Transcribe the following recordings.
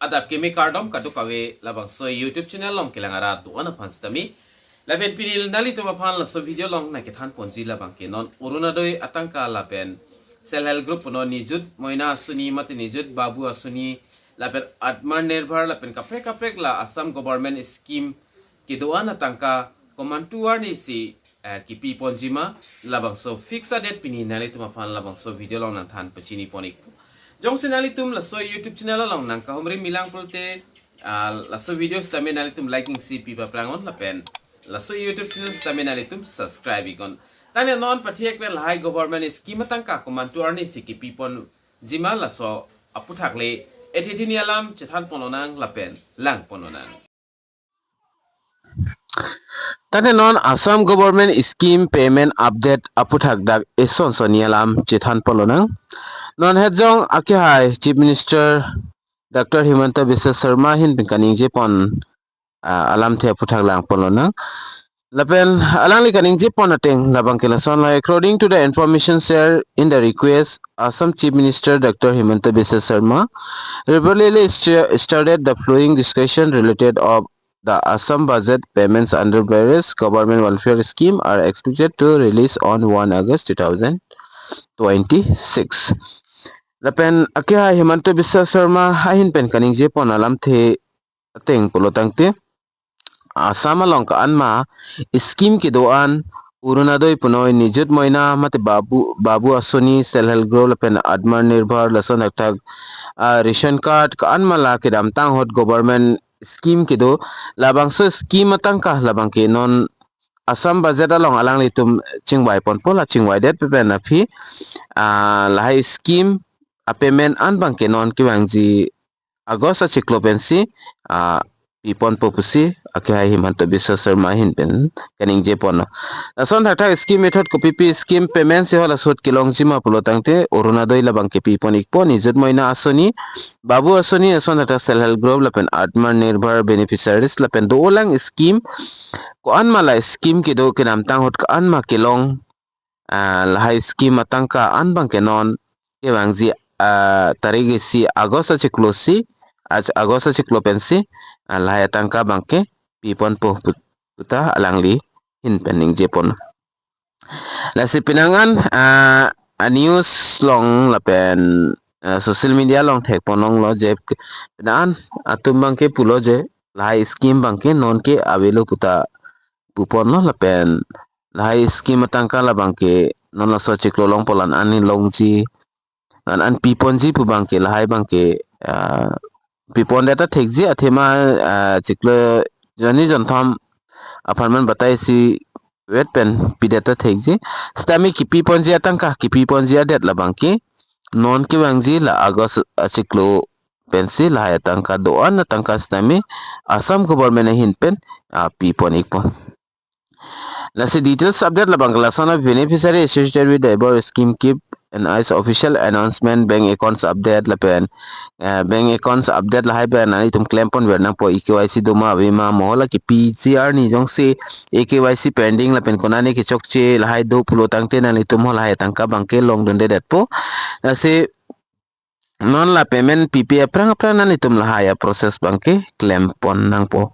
adap kemi kardom katu kawe labang so YouTube channel long kilangara tu ana panstami laben pinil nali to mapan la so video long na kethan ponji labang ke non urunadoi atangka laben self help group no nijut moina suni mate nijut babu asuni laben atmar nirbhar laben kaprek la Assam government scheme ki doan atangka komantuar ni si kipi ponjima labang so fixa date pinil nali to mapan labang so video long na than pachini ponik jong sinali tum la so YouTube channel long nang ka humri milang pulte la so videos tame nali tum liking cp pa prangon la pen la so YouTube channel tame nali tum subscribe ikon tane non pathiek wen high government scheme tang ka komantuar ni sikipi pon jima la so aputhak le ethithini alam chethan pononang la pen lang pononang tane non Assam government scheme payment update aputhak dak eson sonialam chethan polonang non hejong ake hai chief minister Dr. Himanta Biswa Sharma hin kaning je pon alam the aputhak lang polonang lapen alang li kaning je pon ateng labang kelason la according to the information shared in the request Assam chief minister Dr. Himanta Biswa Sharma repeatedly started the flowing discussion related of the Assam budget payments under various government welfare scheme are expected to release on 1 August 2026. Lapen akia Himanta Biswa Sharma hahin pen kaning je pon alam the ateng polotang te Assam along ka anma scheme ki doan urunadoi punoy nijut moina mate babu asoni self help group lapen admar nirbhar lason aktag ration card ka anma la ke damtang hot government scheme ki do labang so scheme atangka labang ke non Assam budget along alang litum chingwai pon pola chingwai det pepen na phi lahai scheme a payment an bang ke non ki wangji Agost chiklopensi pipon popusi akhai Himanta Biswa Sharma hin pen kaning je pon ason thata scheme method ko pp scheme payment se hola sot kilong jima pulotangte orunadoi labang ke pipon ikpo nijut moina asoni babu asoni ason thata self help group lapen atmar nirbhar beneficiaries lapen do lang scheme ko anmala scheme ki do kinam tang hot ka anma kilong lahai scheme atangka anbang ke non ke wangji tarigi si Agost chiklosi Agost chiklopensi lahai atangka bangke pipon po puta alangli hin pening jepon la si pinangan news long lapen social media long thek ponong lo je pinan atum bangke pulo je lahai scheme bangke non ke avelo puta pupon lo lapen lahai scheme atangka la bangke non la so chiklo long polan ani longji an pipon ji pu bangke lahai bangke pipon data thekji athema chiklo jani jontham apartment batai si wet pen pidata thekji stami ki pipon ji atangka ki pipon ji adet labangki non ki wangji la August chiklo pensi la atangka doan atangka stami Assam government hin pen pipon ikpon Lasi details update labang lasana beneficiary associated with the above scheme keep an eyes official announcement bank accounts update lapen bank accounts update lahai ben ani tum claim pon verna po EKYC duma bima mohola ki PCR ni jong se EKYC pending lapen konani ki chokche lahai do pulo tangte nani tum hola hai tangka bangke long donde det po lasi non la payment PPA prang nani tum lahai process bangke claim pon nang po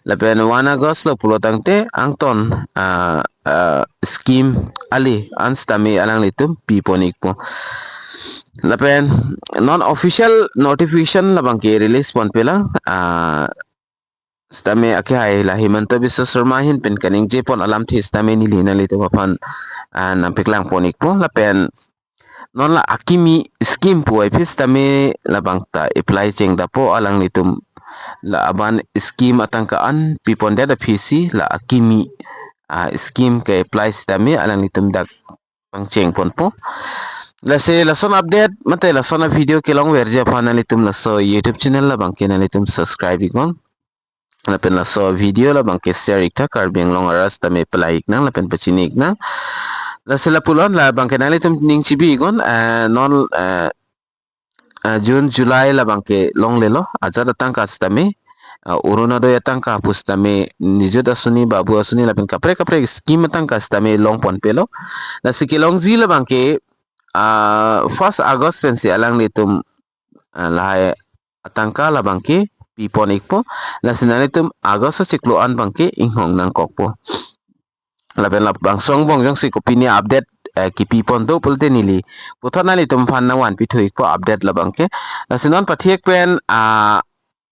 lapen 1 August lo pulo tangte angton scheme ali anstami alang litum piponik po lapen non official notification labang ke release pon pelang stame akhai la Himanta Biswa Sharma hin pen kaning je pon alam thi stame ni lina litu papan nampiklang ponik po lapen non la akimi scheme po ipis tame labang ta apply cheng da po alang litum la aban scheme atangkaan pipon da PC la akimi scheme ke apply stame alang litum dak pangcheng pon po lase lason update mate lason video kelong verja pana litum laso YouTube channel la bangke na litum subscribe ikon lapen laso video la bangke share ikta karbeng long aras tame pelaik nang lapen pachinik nang lase la pulon la bangke na litum ning chibi ikon non June July la bangke long lelo aja datang ka stame urunadoi atangka pustame nijut asuni babu asuni lapen kapre scheme atangka stame long pon pelo la sikilong ji la bangke 1 August pensi alang litum lahai atangka la bangke pipon ikpo lasinani tum Agosto cikloan bangke inghong nang kokpo laben la bangsong bongjong si kopini update ki pipon do pulte nili puthana li tum phan na wan pithu ikpo update la bangke lasinon pathiek pen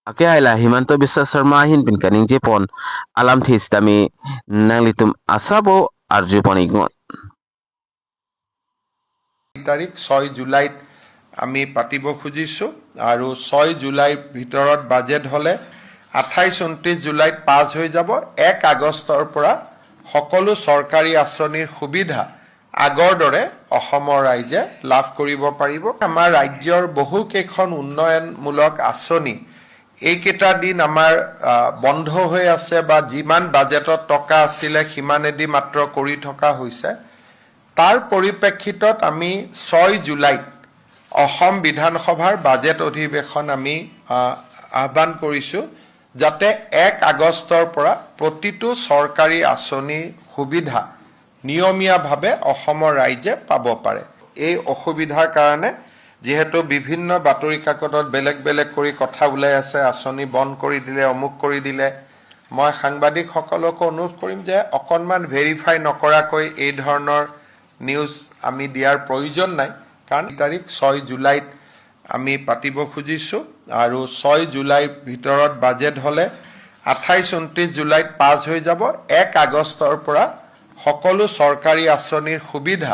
ake aila Himanto Biswa Sharma hin pin kaning jepon alam this tami nanglitum asabo arju ponigon তাৰিখ 6 জুলাইত আমি পাতিব খুজিছো আৰু 6 জুলাইৰ ভিতৰত budget হলে 28-29 জুলাইত পাছ হৈ যাব 1 আগষ্টৰ পৰা সকলো চৰকাৰী আঁচনিৰ সুবিধা আগৰ দৰে অসমৰ ৰাইজে লাভ কৰিব পাৰিব আমাৰ ৰাজ্যৰ বহু কেইখন উন্নয়নমূলক আঁচনি এইকেইটা দিন আমাৰ বন্ধ হৈ আছে বা যিমান বাজেটত টকা আছিল সিমানেদি মাত্ৰ কৰি থকা হৈছে তাৰ পৰিপ্ৰেক্ষিতত আমি 6 জুলাইত অসম বিধানসভাৰ বাজেট অধিৱেশন আমি আহ্বান কৰিছো যাতে 1 আগষ্টৰ পৰা প্ৰতিটো চৰকাৰী আঁচনি সুবিধা নিয়মীয়াভাৱে অসমৰ ৰাইজে পাব পাৰে এই অসুবিধাৰ কাৰণে যেহেতু বিভিন্ন বাতৰি কাকতত বেলেগ বেলেগ কৰি কথা ওলাই আছে আঁচনি বন্ধ কৰি দিলে অমুক কৰি দিলে মই সাংবাদিকসকলক অনুৰোধ কৰিম যে অকনমান ভেৰিফাই নকৰাকৈ এই ধৰণৰ নিউজ আমি দিয়াৰ প্ৰয়োজন নাই কাৰণ তাৰিখ 6 জুলাইত আমি পাতিব খুজিছো আৰু 6 জুলাইৰ ভিতৰত বাজেট হলে 28-29 জুলাইত পাছ হৈ যাব 1 আগষ্টৰ পৰা সকলো চৰকাৰী আঁচনিৰ সুবিধা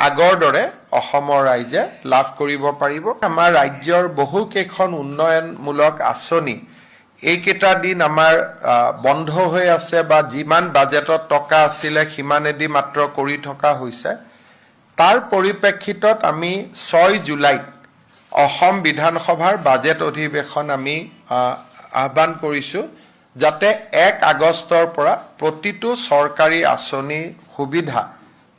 আগৰ দৰে অসমৰ ৰাইজে লাভ কৰিব পাৰিব আমাৰ ৰাজ্যৰ বহু কেইখন উন্নয়নমূলক আঁচনি এইকেইটা দিন আমাৰ বন্ধ হৈ আছে বা যিমান বাজেটত টকা আছিল সিমানেদি মাত্ৰ কৰি থকা হৈছে তাৰ পৰিপ্ৰেক্ষিতত আমি 6 জুলাইত অসম বিধানসভাৰ বাজেট অধিৱেশন আমি আহ্বান কৰিছো যাতে 1 আগষ্টৰ পৰা প্ৰতিটো চৰকাৰী আঁচনি সুবিধা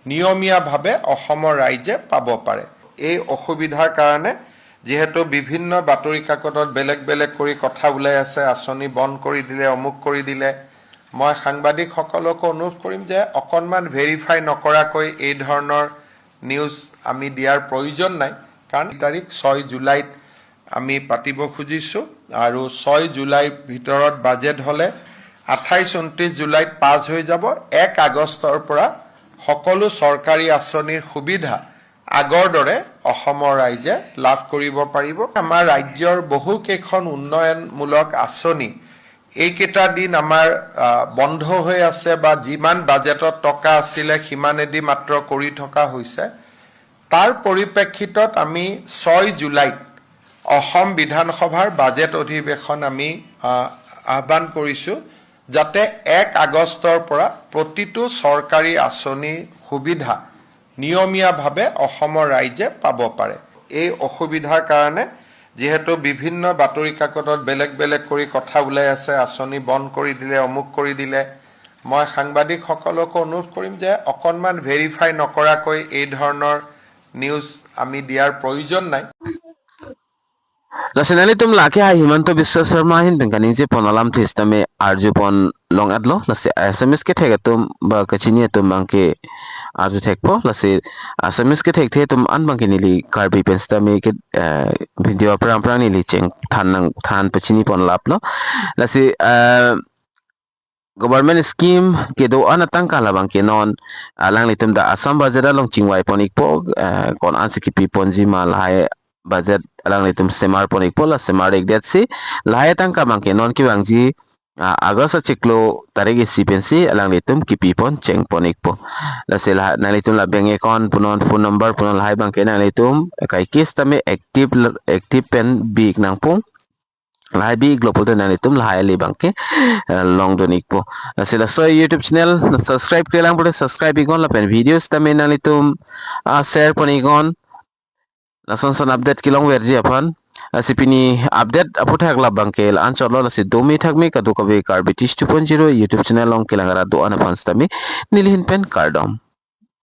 নিয়মীয়াভাৱে অসমৰ ৰাইজে পাব পাৰে এই অসুবিধাৰ কাৰণে যেহেতু বিভিন্ন বাতৰি কাকতত বেলেগ বেলেগ কৰি কথা ওলাই আছে আঁচনি বন্ধ কৰি দিলে অমুক কৰি দিলে মই সাংবাদিকসকলক অনুৰোধ কৰিম যে অকনমান ভেৰিফাই নকৰাকৈ এই ধৰণৰ নিউজ আমি দিয়াৰ প্ৰয়োজন নাই কাৰণ তাৰিখ 6 জুলাইত আমি পাতিব খুজিছো আৰু 6 জুলাইৰ ভিতৰত বাজেট হলে 28-29 জুলাইত পাছ হৈ যাব 1 আগষ্টৰ পৰা সকলো চৰকাৰী আঁচনিৰ সুবিধা আগৰ দৰে অসমৰ ৰাইজে লাভ কৰিব পাৰিব আমাৰ ৰাজ্যৰ বহু কেইখন উন্নয়নমূলক আঁচনি এইকেইটা দিন আমাৰ বন্ধ হৈ আছে বা যিমান বাজেটত টকা আছিল সিমানেদি মাত্ৰ কৰি থকা হৈছে তাৰ পৰিপ্ৰেক্ষিতত আমি 6 জুলাইত অসম বিধানসভাৰ বাজেট অধিৱেশন আমি আহ্বান কৰিছো যাতে 1 আগষ্টৰ পৰা প্ৰতিটো চৰকাৰী আঁচনি সুবিধা নিয়মীয়াভাৱে অসমৰ ৰাইজে পাব পাৰে এই অসুবিধাৰ কাৰণে যেহেতু বিভিন্ন বাতৰি কাকতত বেলেগ বেলেগ কৰি কথা ওলাই আছে আঁচনি বন্ধ কৰি দিলে অমুক কৰি দিলে মই সাংবাদিকসকলক অনুৰোধ কৰিম যে অকনমান ভেৰিফাই নকৰাকৈ এই ধৰণৰ নিউজ আমি দিয়াৰ প্ৰয়োজন নাই lasinani tum laki hai Himanto Biswa Sharma hin pin kaning jepon alam this tami arju pon long adlo lasi SMS ke thega tum ba kachini tum bangke arju thekpo lasi SMS ke thek the tum an bangke nili karbi pens tami ke video pram pram nili cheng than pachini pon laplo lasi government scheme ke do anatang kala bangke non alang litum da asam bajara long chingwai ponik po kon ansiki pi ponji mal hai budget alang litum semar ponik pola semar ek det si lahai tangka bangke non ki bangji Agosto ciklo tarik isi pensi alang litum ki pipon ceng ponik po lasi lah na litum la bank account punon phone number punon lahai bangke na litum kai kis tame active pen big nang pung lahai bi global to na litum lahai li bangke long donik po lasi la so YouTube channel subscribe ke lang boleh subscribe igon la pen videos tame na litum share ponigon lason son update kilong verji apan asipini update aputhak la bangkel ancholo lasi domi thakmi kadu kabe karbitis 2.0 YouTube channel long kilangara do ana fans tami nilhin pen kardom